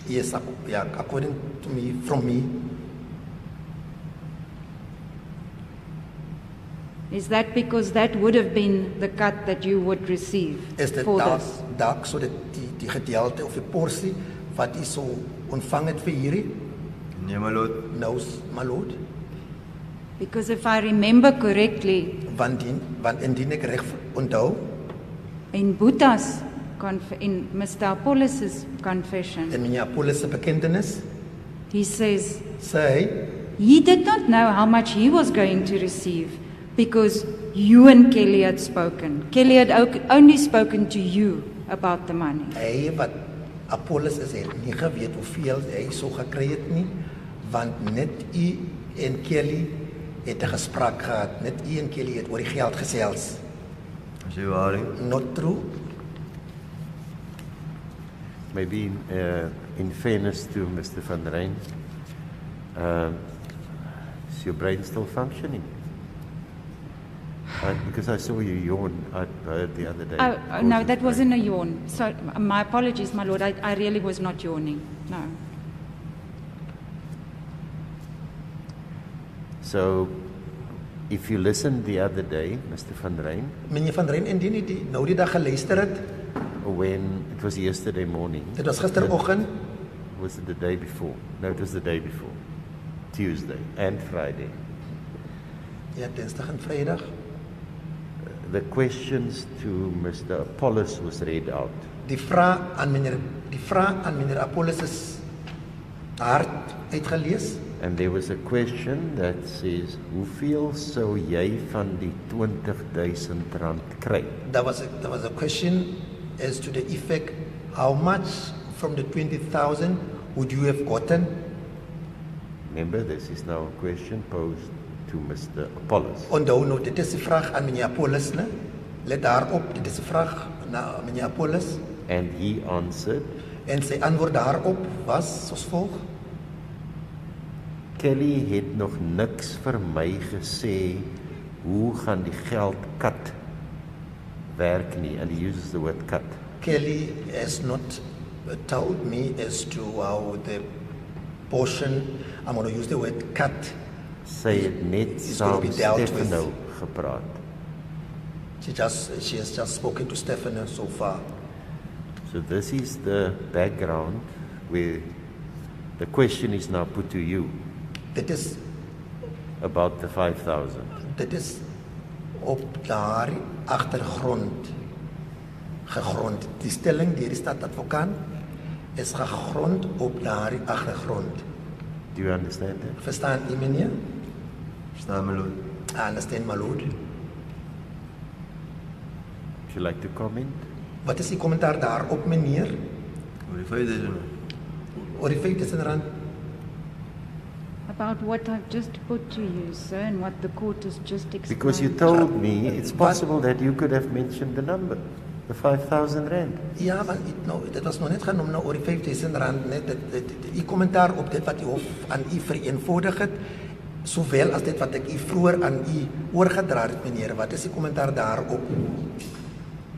Yes, yeah, according to me, from me, Is that because that would have been the cut that you would receive is dit for this? dalk so dat die gedeelte of die porsie wat u so ontvang het vir hierdie Nee, my lord. nou my lord, Because if I remember correctly, want indien ek reg onthou in Buddha's in Mr. Apollos' confession, in meneer Apollos se bekentenis he says sê hy he did not know how much he was going to receive because you and Kelly had spoken. Kelly had only spoken to you about the money. hy wat Apollos is het nie geweet hoeveel hy so gekry het nie, want net u en Kelly het 'n gesprek gehad, net u en Kelly het oor die geld gesels. Is jy waar? Not true. Maybe in fairness to Mr. Van Rijn, is your brain still functioning? Because I saw you yawn, I heard the other day. Oh, no, that wasn't a yawn. So my apologies, my lord. I really was not yawning. No. So, if you listened the other day, Mr. Van Rijn, Meneer Van Rijn, indien u die dag geluister het, when it was yesterday morning. dit was gisteroggend, Was it the day before? No, it was the day before. Tuesday and Friday. ja, Dinsdag en Vrydag, The questions to Mr. Apollos was read out. die vraag aan meneer Apollos is hart uitgelees. And there was a question that says, hoeveel sou jy van die R20,000 kry? There was a question as to the effect, how much from the 20,000 would you have gotten? Remember, this is now a question posed to Mr. Apollos. Onthou nou, dit is die vraag aan meneer Apollos, né? Let daarop, dit is die vraag na meneer Apollos. And he answered, En sy antwoord daarop was soos volg: Kelly het nog niks vir my gesê hoe gaan die geld cut werk nie. And he uses the word cut. Kelly has not told me as to how the portion, I'm going to use the word cut. Sy het net It's saam gonna be dealt with. Stefano gepraat. She has just spoken to Steffy so far. So this is the background where the question is now put to you Dit is about the 5,000. Dit is op daardie agtergrond gegrond. Die stelling deur die stadsadvokaat is gegrond op daardie agtergrond. Do you understand that? Verstaan u meneer? Verstaan, my lord. I understand my lord. Would you like to comment? Wat is die kommentaar daarop meneer? Oor die 5,000. Oor die R5,000? About what I've just put to you, sir, and what the court has just explained. Because you told me it's possible that you could have mentioned the number, the 5,000 rand. Ja, want dit was nog net genoem nou oor die R5,000 net die kommentaar op dit wat die hof aan u vereenvoudig het, sowel as dit wat ek u vroeër aan u oorgedra het meneer. Wat is die kommentaar daarop?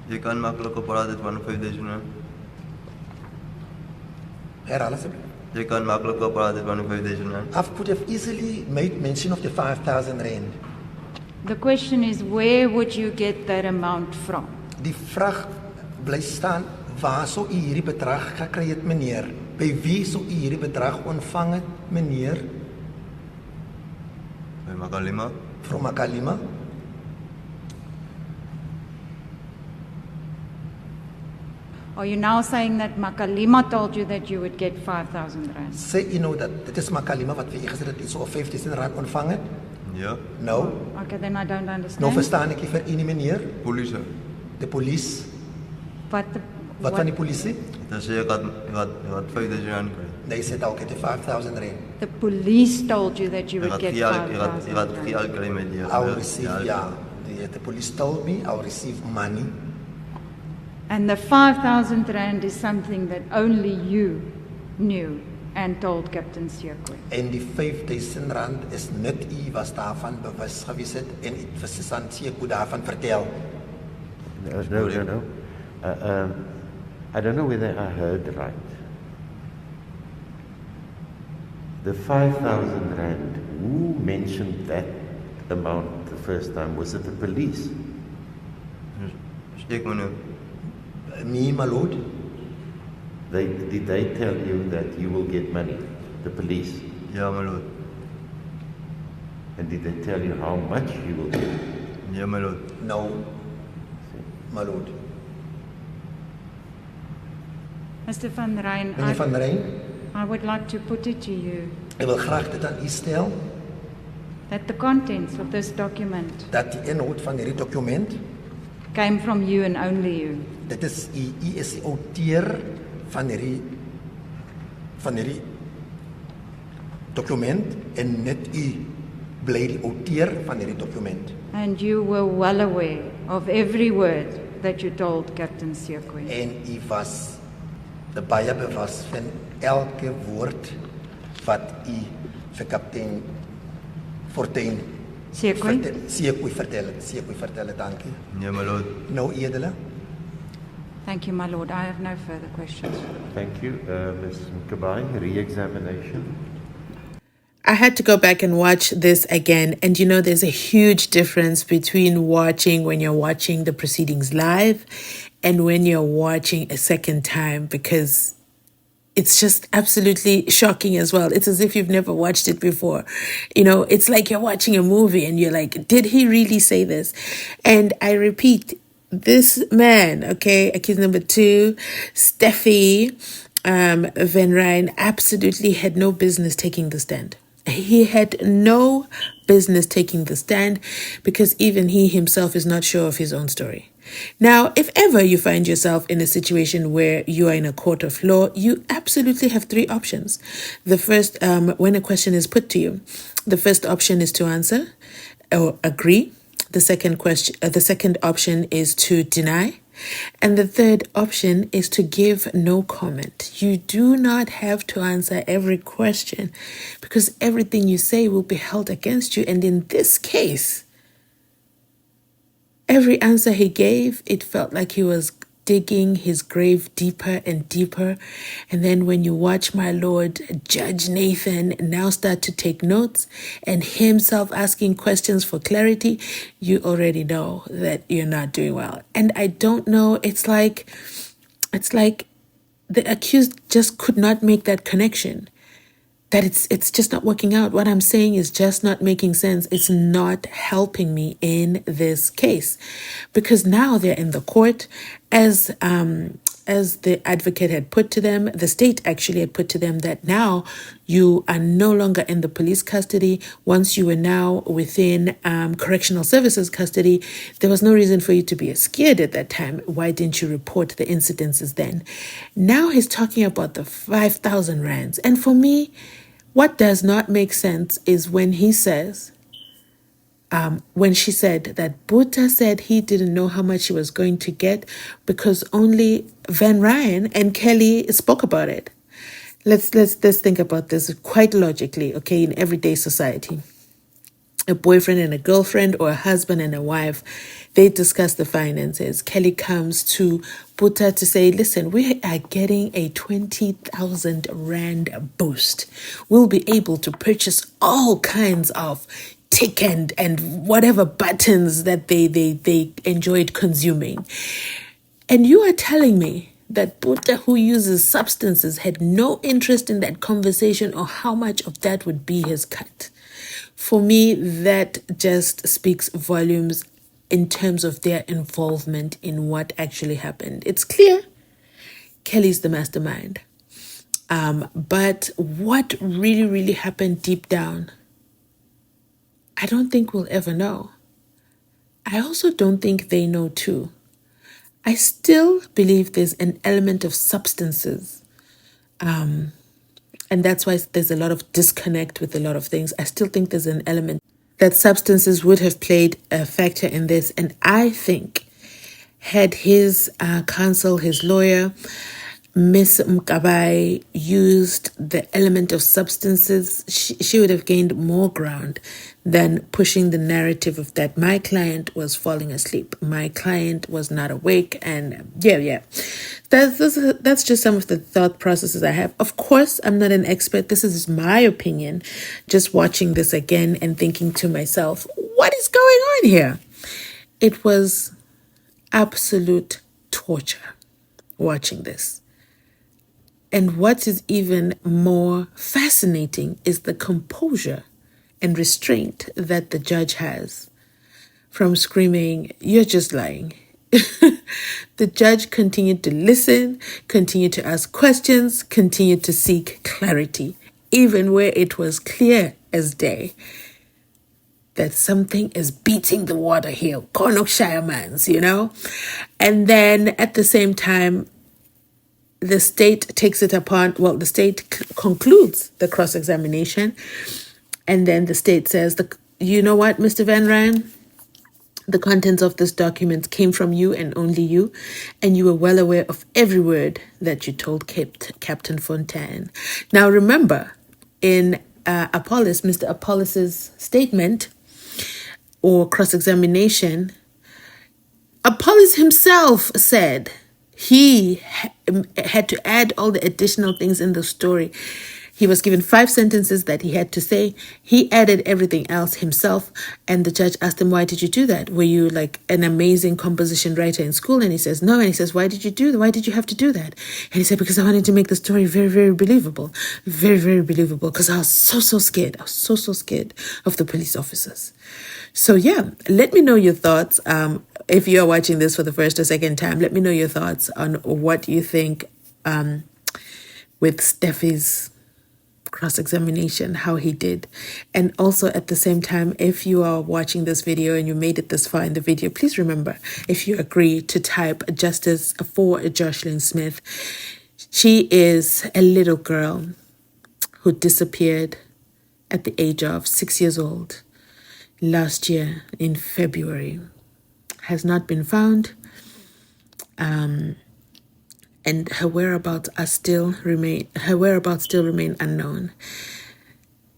Jy kan maklik opraat dit van 5,000. Herhaal asseblief. Jy kan maklik opraat dit van 5,000. I could have easily made mention of the 5,000 rand. The question is, where would you get that amount from? Die vraag bly staan, waar sou u hierdie bedrag gekry het meneer? By wie sou u hierdie bedrag ontvang het meneer? By Makalima. From Makalima? Are you now saying that Makalima told you that you would get 5,000 rand? Sê u nou dat dit is Makalima wat vir u gesê het, so 15 rand ontvang het? Ja. Nou, Okay, then I don't understand. nou verstaan ek nie vir u nie meneer. Polisie. Die polisie, wat van die polisie? Dit sê ek het 5,000 rand kry. They said I'll get the 5,000 rand. The police told you that you Ek would het get geld 5,000 rand. kry met die. I'll receive, yeah. The police told me I'll receive money. And the 5,000 rand is something that only you knew and told Captain Siakwe. En die 5,000 rand is net u was daarvan bewus gewees het en u vir Santie goed daarvan vertel. No. I don't know whether I heard right. The 5,000 rand, who mentioned that amount the first time? Was it the police? Ek meneer. Me, my lord. Did they tell you that you will get money? The police? Ja, my lord. And did they tell you how much you will get? Ja, my lord. No, my lord. Mr. Van Ryn, Meneer Van Ryn, I would like to put it to you ek wil graag dit aan u stel that the contents of this document dat die inhoud van hierdie dokument, came from you and only you. dit is u is die outeur van hierdie dokument en net u bly die outeur van hierdie dokument. And you were well aware of every word that you told Captain Sekwe. En u was baie bewus van elke woord wat u vir kaptein Fortuin Sekwe? Sekwe vertel het, dankie. Ja, my lord. Nou edele. Thank you, my lord. I have no further questions. Thank you. Ms. Mkabai, re-examination. I had to go back and watch this again. And you know, there's a huge difference between watching when you're watching the proceedings live and when you're watching a second time, because it's just absolutely shocking as well. It's as if you've never watched it before. You know, it's like you're watching a movie and you're like, did he really say this? And I repeat, this man, okay, accused number 2, Steffy Van Ryn, absolutely had no business taking the stand. He had no business taking the stand because even he himself is not sure of his own story. Now, if ever you find yourself in a situation where you are in a court of law, you absolutely have 3 options. The first, when a question is put to you, the first option is to answer or agree. The second option is to deny. And the third option is to give no comment. You do not have to answer every question because everything you say will be held against you. And in this case, every answer he gave, it felt like he was digging his grave deeper and deeper. And then when you watch my lord, Judge Nathan, now start to take notes and himself asking questions for clarity, you already know that you're not doing well. And I don't know, it's like the accused just could not make that connection. That it's just not working out. What I'm saying is just not making sense. It's not helping me in this case because now they're in the court as the advocate had put to them, the state actually had put to them that now you are no longer in the police custody. Once you were now within correctional services custody, there was no reason for you to be scared at that time. Why didn't you report the incidences then? Now he's talking about the 5,000 rands. And for me, what does not make sense is when he says, when she said that Buta said he didn't know how much he was going to get because only Van Ryn and Kelly spoke about it. Let's think about this quite logically, okay, in everyday society. A boyfriend and a girlfriend or a husband and a wife, they discuss the finances. Kelly comes to Buta to say, listen, we are getting a 20,000 rand boost. We'll be able to purchase all kinds of tick and whatever buttons that they enjoyed consuming. And you are telling me that Buta, who uses substances, had no interest in that conversation or how much of that would be his cut. For me, that just speaks volumes in terms of their involvement in what actually happened. It's clear Kelly's the mastermind. But what really happened deep down, I don't think we'll ever know. I also don't think they know too. I still believe there's an element of substances. And that's why there's a lot of disconnect with a lot of things. I still think there's an element that substances would have played a factor in this. And I think had his counsel, his lawyer, Miss Mkabai, used the element of substances, she would have gained more ground than pushing the narrative of that my client was falling asleep, my client was not awake, and yeah. That's just some of the thought processes I have. Of course, I'm not an expert. This is my opinion. Just watching this again and thinking to myself, what is going on here? It was absolute torture watching this. And what is even more fascinating is the composure and restraint that the judge has from screaming, "You're just lying." The judge continued to listen, continued to ask questions, continued to seek clarity, even where it was clear as day that something is beating the water here. Konokshire mans, And then at the same time, the state takes it upon, the state concludes the cross-examination. And then the state says, you know what, Mr. Van Ryn? The contents of this document came from you and only you, and you were well aware of every word that you told Captain Fontaine. Now remember, in Mr. Apollis's statement or cross-examination, Apollis himself said he had to add all the additional things in the story. He was given 5 sentences that he had to say. He added everything else himself. And the judge asked him, why did you do that? Were you like an amazing composition writer in school? And he says, no. And he says, why did you have to do that? And he said, because I wanted to make the story very, very believable. Very, very believable. Because I was so scared. I was so scared of the police officers. So yeah, let me know your thoughts. If you're watching this for the first or second time, let me know your thoughts on what you think with Steffy's cross-examination, how he did. And also at the same time, if you are watching this video and you made it this far in the video, please remember, if you agree, to type justice for JOSHLIN SMITH. She is a little girl who disappeared at the age of 6 years old last year in February. Has not been found. And her whereabouts still remain unknown.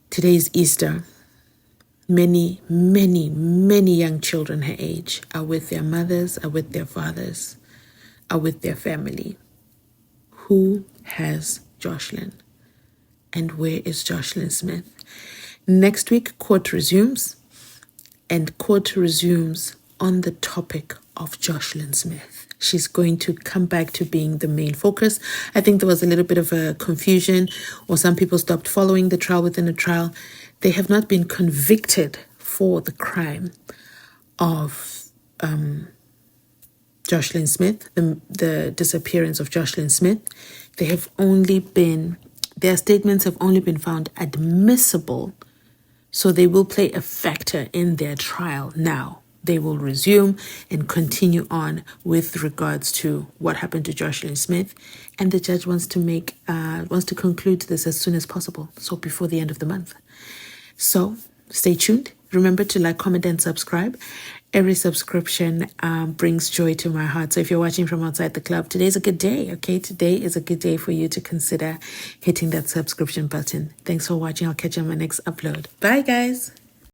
Today is Easter. Many young children her age are with their mothers, are with their fathers, are with their family. Who has JOSHLIN? And where is JOSHLIN SMITH? Next week, court resumes. And court resumes on the topic of JOSHLIN SMITH. She's going to come back to being the main focus. I think there was a little bit of a confusion, or some people stopped following the trial within a trial. They have not been convicted for the crime of JOSHLIN SMITH, the disappearance of JOSHLIN SMITH. Their statements have only been found admissible, so they will play a factor in their trial now. They will resume and continue on with regards to what happened to JOSHLIN SMITH, and the judge wants to conclude this as soon as possible, so before the end of the month. So stay tuned. Remember to like, comment, and subscribe. Every subscription brings joy to my heart. So if you're watching from outside the club, today's a good day, okay? Today is a good day for you to consider hitting that subscription button. Thanks for watching. I'll catch you on my next upload. Bye, guys.